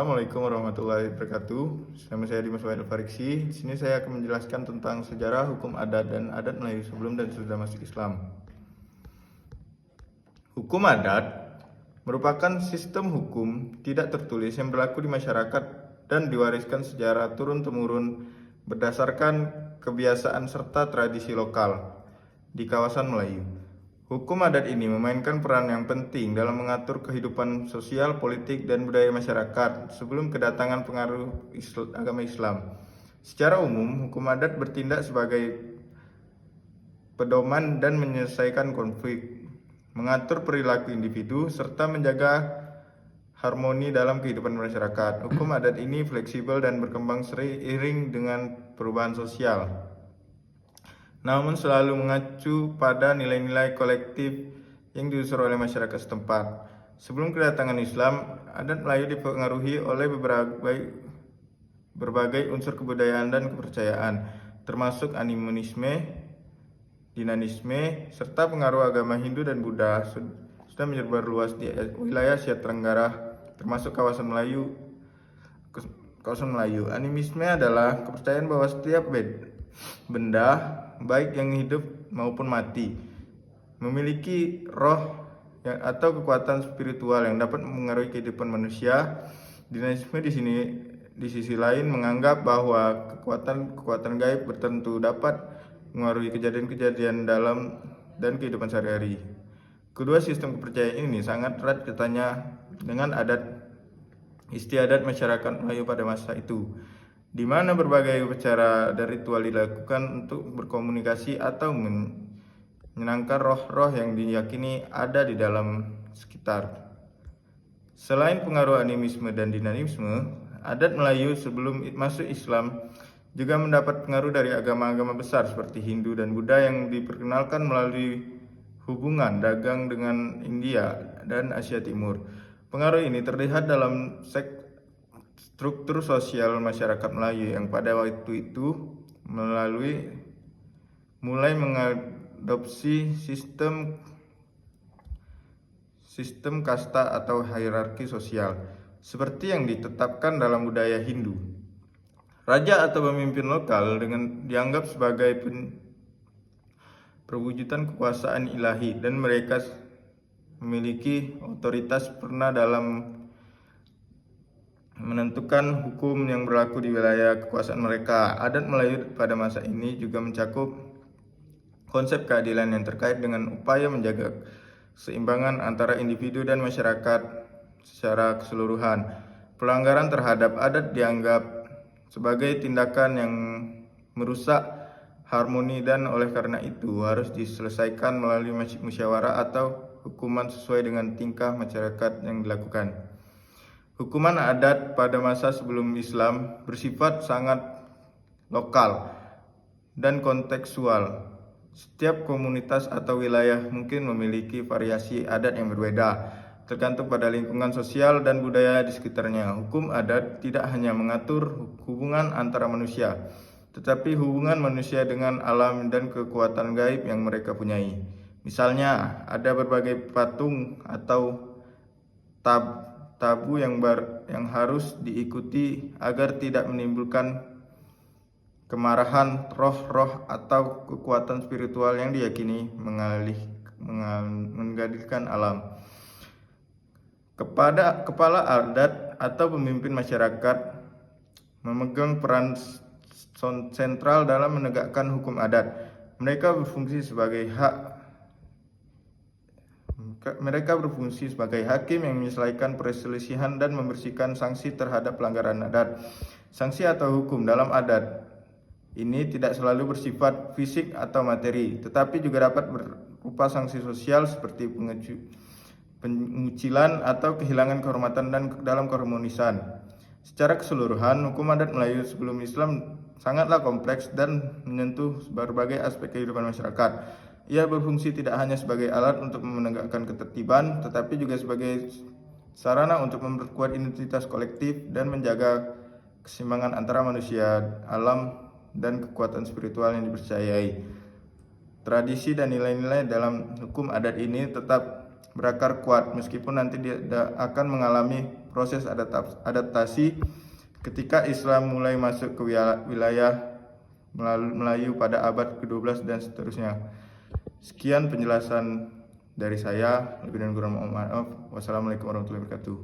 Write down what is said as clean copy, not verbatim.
Assalamualaikum warahmatullahi wabarakatuh. Nama saya Dimas Wahid Fariksi. Di sini saya akan menjelaskan tentang sejarah hukum adat dan adat Melayu sebelum dan sesudah masuk Islam. Hukum adat merupakan sistem hukum tidak tertulis yang berlaku di masyarakat dan diwariskan secara turun-temurun berdasarkan kebiasaan serta tradisi lokal di kawasan Melayu. Hukum adat ini memainkan peran yang penting dalam mengatur kehidupan sosial, politik, dan budaya masyarakat sebelum kedatangan pengaruh agama Islam. Secara umum, hukum adat bertindak sebagai pedoman dan menyelesaikan konflik, mengatur perilaku individu, serta menjaga harmoni dalam kehidupan masyarakat. Hukum adat ini fleksibel dan berkembang seiring dengan perubahan sosial, namun selalu mengacu pada nilai-nilai kolektif yang diusur oleh masyarakat setempat. Sebelum kedatangan Islam, adat Melayu dipengaruhi oleh berbagai unsur kebudayaan dan kepercayaan, termasuk animisme, dinamisme, serta pengaruh agama Hindu dan Buddha sudah menyebar luas di wilayah Asia Tenggara, termasuk kawasan Melayu. Animisme adalah kepercayaan bahwa setiap benda, baik yang hidup maupun mati, memiliki roh atau kekuatan spiritual yang dapat mengaruhi kehidupan manusia. Dinamisme di sisi lain menganggap bahwa kekuatan gaib tertentu dapat mengaruhi kejadian-kejadian dalam dan kehidupan sehari-hari. Kedua sistem kepercayaan ini sangat erat kaitannya dengan adat istiadat masyarakat Melayu pada masa itu, di mana berbagai upacara dan ritual dilakukan untuk berkomunikasi atau menyenangkan roh-roh yang diyakini ada di dalam sekitar. Selain pengaruh animisme dan dinamisme, adat Melayu sebelum masuk Islam juga mendapat pengaruh dari agama-agama besar seperti Hindu dan Buddha yang diperkenalkan melalui hubungan dagang dengan India dan Asia Timur. Pengaruh ini terlihat dalam struktur sosial masyarakat Melayu yang pada waktu itu mulai mengadopsi sistem kasta atau hierarki sosial seperti yang ditetapkan dalam budaya Hindu. Raja atau pemimpin lokal dianggap sebagai perwujudan kekuasaan ilahi, dan mereka memiliki otoritas pernah dalam menentukan hukum yang berlaku di wilayah kekuasaan mereka. Adat Melayu pada masa ini juga mencakup konsep keadilan yang terkait dengan upaya menjaga keseimbangan antara individu dan masyarakat secara keseluruhan. Pelanggaran terhadap adat dianggap sebagai tindakan yang merusak harmoni dan oleh karena itu harus diselesaikan melalui musyawarah atau hukuman sesuai dengan tingkah masyarakat yang dilakukan. Hukuman adat pada masa sebelum Islam bersifat sangat lokal dan kontekstual. Setiap komunitas atau wilayah mungkin memiliki variasi adat yang berbeda, tergantung pada lingkungan sosial dan budaya di sekitarnya. Hukum adat tidak hanya mengatur hubungan antara manusia, tetapi hubungan manusia dengan alam dan kekuatan gaib yang mereka punyai. Misalnya, ada berbagai patung atau tabu yang harus diikuti agar tidak menimbulkan kemarahan roh-roh atau kekuatan spiritual yang diyakini menggantikan alam. Kepala adat atau pemimpin masyarakat memegang peran sentral dalam menegakkan hukum adat. Mereka berfungsi sebagai hakim yang menyelesaikan perselisihan dan memberikan sanksi terhadap pelanggaran adat. Sanksi atau hukum dalam adat ini tidak selalu bersifat fisik atau materi, tetapi juga dapat berupa sanksi sosial seperti pengucilan atau kehilangan kehormatan dan dalam keharmonisan. Secara keseluruhan, hukum adat Melayu sebelum Islam sangatlah kompleks dan menyentuh berbagai aspek kehidupan masyarakat. Ia berfungsi tidak hanya sebagai alat untuk menegakkan ketertiban, tetapi juga sebagai sarana untuk memperkuat identitas kolektif dan menjaga keseimbangan antara manusia, alam, dan kekuatan spiritual yang dipercayai. Tradisi dan nilai-nilai dalam hukum adat ini tetap berakar kuat meskipun nanti dia akan mengalami proses adaptasi ketika Islam mulai masuk ke wilayah Melayu pada abad ke-12 dan seterusnya. Sekian penjelasan dari saya. Lebih dan kurang mohon maaf. Wassalamualaikum warahmatullahi wabarakatuh.